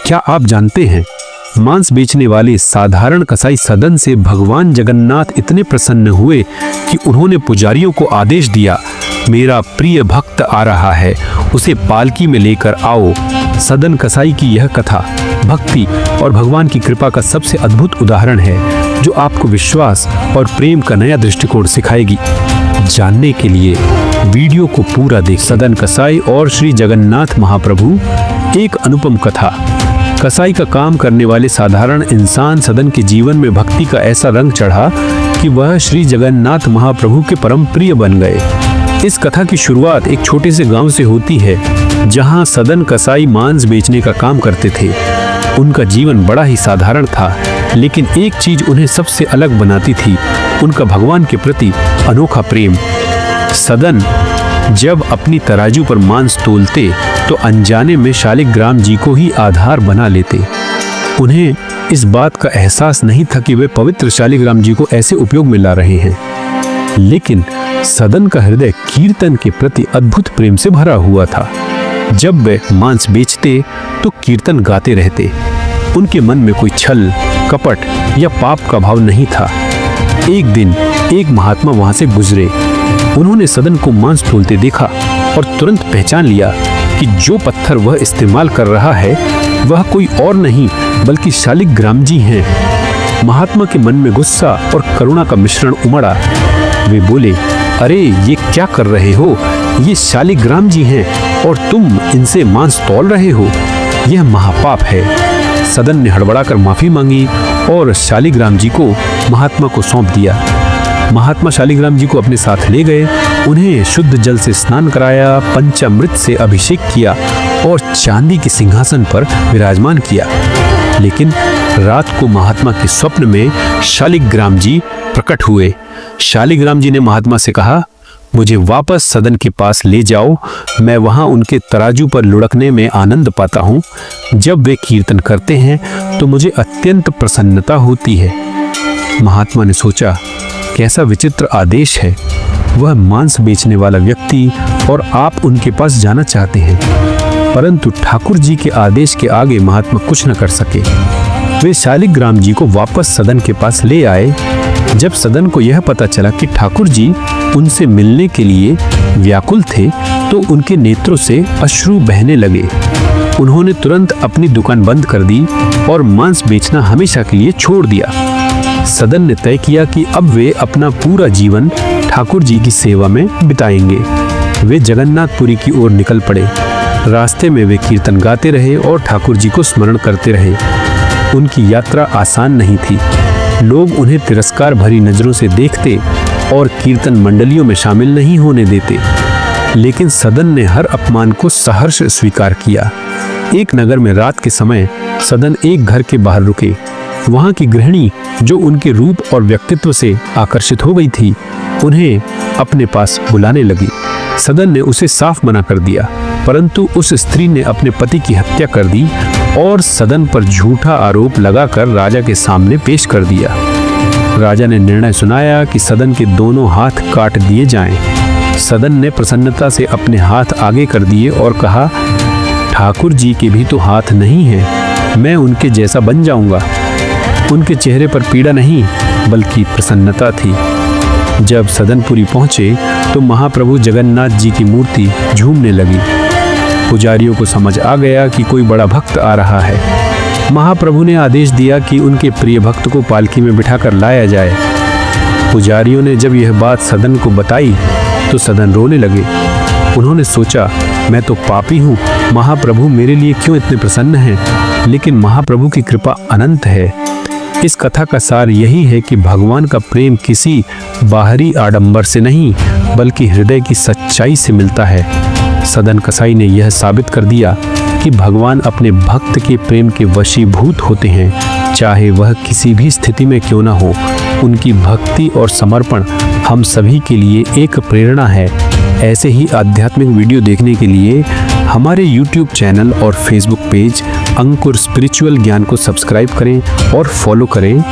क्या आप जानते हैं, मांस बेचने वाले साधारण कसाई सदन से भगवान जगन्नाथ इतने प्रसन्न हुए कि उन्होंने पुजारियों को आदेश दिया, मेरा प्रिय भक्त आ रहा है, उसे पालकी में लेकर आओ। सदन कसाई की यह कथा भक्ति और भगवान की कृपा का सबसे अद्भुत उदाहरण है, जो आपको विश्वास और प्रेम का नया दृष्टिकोण सिखाएगी। जानने के लिए वीडियो को पूरा देख। सदन कसाई और श्री जगन्नाथ महाप्रभु। एक अनुपम कथा। कसाई का काम करने वाले साधारण इंसान सदन के जीवन में भक्ति का ऐसा रंग चढ़ा कि वह श्री जगन्नाथ महाप्रभु के परम प्रिय बन गए। इस कथा की शुरुआत एक छोटे से गांव से होती है, जहां सदन कसाई मांस बेचने का काम करते थे। उनका जीवन बड़ा ही साधारण था, लेकिन एक चीज उन्हें सबसे अलग बनाती थी, उनका भगवान के प्रति अनोखा प्रेम। सदन जब अपनी तराजू पर मांस तोलते तो अनजाने में शालिग्राम जी को ही आधार बना लेते। उन्हें इस बात का एहसास नहीं था कि वे पवित्र शालिग्राम जी को ऐसे उपयोग में ला रहे हैं, लेकिन सदन का हृदय कीर्तन के प्रति अद्भुत प्रेम से भरा हुआ था। जब वे मांस बेचते तो कीर्तन गाते रहते। उनके मन में कोई छल, कपट या पाप का भाव नहीं था। एक दिन एक महात्मा वहां से गुजरे। उन्होंने सदन को मांस तोलते देखा और तुरंत पहचान लिया कि जो पत्थर वह इस्तेमाल कर रहा है वह कोई और नहीं बल्कि शालिग्राम जी हैं। महात्मा के मन में गुस्सा और करुणा का मिश्रण उमड़ा। वे बोले, अरे ये क्या कर रहे हो? ये शालिग्राम जी हैं और तुम इनसे मांस तौल रहे हो, यह महापाप है। सदन ने हड़बड़ाकर माफी मांगी और शालिग्राम जी को महात्मा को सौंप दिया। महात्मा शालिग्राम जी को अपने साथ ले गए, उन्हें शुद्ध जल से स्नान कराया, पंचामृत से अभिषेक किया और चांदी के सिंहासन पर विराजमान किया। लेकिन रात को महात्मा के स्वप्न में शालिग्राम जी प्रकट हुए। शालिग्राम जी ने महात्मा से कहा, मुझे वापस सदन के पास ले जाओ, मैं वहां उनके तराजू पर लुढ़कने में आनंद पाता हूं। जब वे कीर्तन करते हैं तो मुझे अत्यंत प्रसन्नता होती है। महात्मा ने सोचा, कैसा विचित्र आदेश है। वह मांस बेचने वाला व्यक्ति और आप उनके पास जाना चाहते हैं, परंतु ठाकुर जी के आदेश के आगे महात्मा कुछ न कर सके। वे शालिग्राम जी को वापस सदन के पास ले आए। जब सदन को यह पता चला कि ठाकुर जी उनसे मिलने के लिए व्याकुल थे, तो उनके नेत्रों से अश्रु बहने लगे। उन्होंने तुरंत अपनी दुकान बंद कर दी और मांस बेचना हमेशा के लिए छोड़ दिया। सदन ने तय किया कि अब वे अपना पूरा जीवन ठाकुर जी की सेवा में बिताएंगे। वे जगन्नाथपुरी की ओर निकल पड़े। रास्ते में वे कीर्तन गाते रहे और ठाकुर जी को स्मरण करते रहे। उनकी यात्रा आसान नहीं थी। लोग उन्हें तिरस्कार भरी नजरों से देखते और कीर्तन मंडलियों में शामिल नहीं होने देते, लेकिन सदन ने हर अपमान को सहर्ष स्वीकार किया। एक नगर में रात के समय सदन एक घर के बाहर रुके। वहां की गृहिणी, जो उनके रूप और व्यक्तित्व से आकर्षित हो गई थी, उन्हें अपने पास बुलाने लगी। सदन ने उसे साफ मना कर दिया, परंतु उस स्त्री ने अपने पति की हत्या कर दी और सदन पर झूठा आरोप लगाकर राजा के सामने पेश कर दिया। राजा ने निर्णय सुनाया कि सदन के दोनों हाथ काट दिए जाएं। सदन ने प्रसन्नता से अपने हाथ आगे कर दिए और कहा, ठाकुर जी के भी तो हाथ नहीं है, मैं उनके जैसा बन जाऊंगा। उनके चेहरे पर पीड़ा नहीं बल्कि प्रसन्नता थी। जब सदनपुरी पहुंचे तो महाप्रभु जगन्नाथ जी की मूर्ति झूमने लगी। पुजारियों को समझ आ गया कि कोई बड़ा भक्त आ रहा है। महाप्रभु ने आदेश दिया कि उनके प्रिय भक्त को पालकी में बिठाकर लाया जाए। पुजारियों ने जब यह बात सदन को बताई तो सदन रोने लगे। उन्होंने सोचा, मैं तो पापी हूँ, महाप्रभु मेरे लिए क्यों इतने प्रसन्न हैं? लेकिन महाप्रभु की कृपा अनंत है। इस कथा का सार यही है कि भगवान का प्रेम किसी बाहरी आडंबर से नहीं बल्कि हृदय की सच्चाई से मिलता है। सदन कसाई ने यह साबित कर दिया कि भगवान अपने भक्त के प्रेम के वशीभूत होते हैं, चाहे वह किसी भी स्थिति में क्यों ना हो। उनकी भक्ति और समर्पण हम सभी के लिए एक प्रेरणा है। ऐसे ही आध्यात्मिक वीडियो देखने के लिए हमारे YouTube चैनल और Facebook पेज अंकुर स्पिरिचुअल ज्ञान को सब्सक्राइब करें और फॉलो करें।